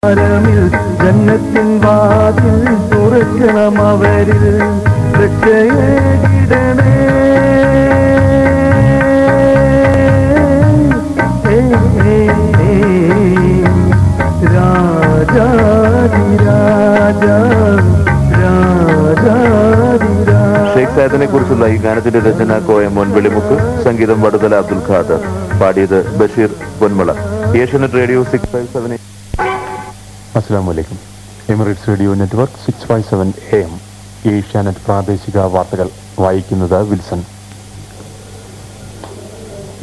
ജന്നത്തിൻ വാതിൽ തുറക്കണം അവരിൽ രക്ഷയേകിടണേ ഷെയ്ഖ് സാദിനെ കുറിച്ചുള്ള ഈ ഗാനത്തിന്റെ രചന കോയമോൻ വെളിമുക്ക്, സംഗീതം വടുതല അബ്ദുൽ ഖാദർ, പാടിയത് ബഷീർ പൊന്മള. ഏഷ്യാനെറ്റ് റേഡിയോ 657. അസ്സലാമു അലൈക്കും. Emirates radio network 657 AM. Asianet പ്രാദേശിക വാർത്തകൾ വായിക്കുന്നത് വിൽസൺ.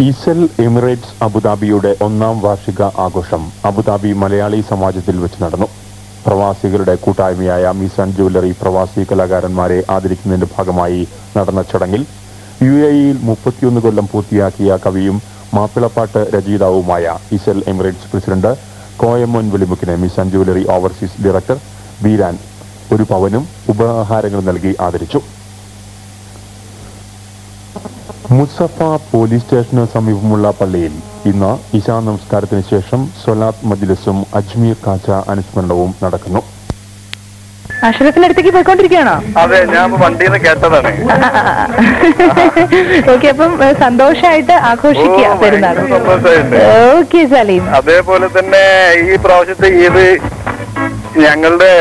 ഈസൽ എമിറേറ്റ്സ് അബുദാബിയുടെ 1ാം വാർഷിക ആഘോഷം അബുദാബി മലയാളി സമാജത്തിൽ വെച്ച് നടന്നു. പ്രവാസികളുടെ കൂട്ടായ്മയായ മിസാൻ ജ്വല്ലറി പ്രവാസി കലാകാരന്മാരെ ആദരിക്കുന്നതിന്റെ ഭാഗമായി നടന്ന ചടങ്ങിൽ UAEയിൽ 31 കൊല്ലം പൂർത്തിയാക്കിയ കവിയും മാപ്പിളപ്പാട്ട് രചയിതാവുമായ ഈസൽ എമിറേറ്റ്സ് പ്രസിഡന്റ് കോയമോൻ വെളിമുക്കിനെ Mizan jewellery overseas director Beeran 1 പവനും ഉപഹാരങ്ങൾ നൽകി ആദരിച്ചു. മുസഫ പോലീസ് സ്റ്റേഷന് സമീപമുള്ള പള്ളിയിൽ ഇന്ന് ഇശാ നമസ്കാരത്തിന് ശേഷം സ്വലാത്ത് മജ്ലിസും അജ്മീർ കാച്ച അനുസ്മരണവും നടക്കുന്നു. അഷ്റഫിനടുത്തേക്ക് പോയിക്കൊണ്ടിരിക്കുകയാണോ? അതെ, ഞാൻ വണ്ടിയിൽ നിന്ന് കേട്ടതാണ്. ഓക്കെ, അപ്പം സന്തോഷമായിട്ട് ആഘോഷിക്കുക പെരുന്നാൾ. ഓക്കെ സലീം. അതേപോലെ തന്നെ ഈ പ്രാവശ്യത്തെ ഈദ് ഞങ്ങളുടെ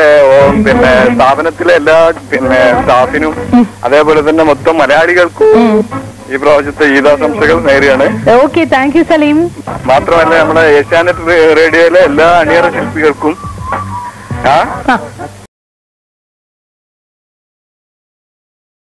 സ്ഥാപനത്തിലെ എല്ലാ സ്റ്റാഫിനും അതേപോലെ തന്നെ മൊത്തം മലയാളികൾക്കും ഈ പ്രാവശ്യത്തെ ഈദാശംസകൾ നേരെയാണ്. Okay, thank you Saleem. മാത്രമല്ല നമ്മുടെ ഏഷ്യാനെറ്റ് റേഡിയോയിലെ എല്ലാ അണിയറ ശില്പികൾക്കും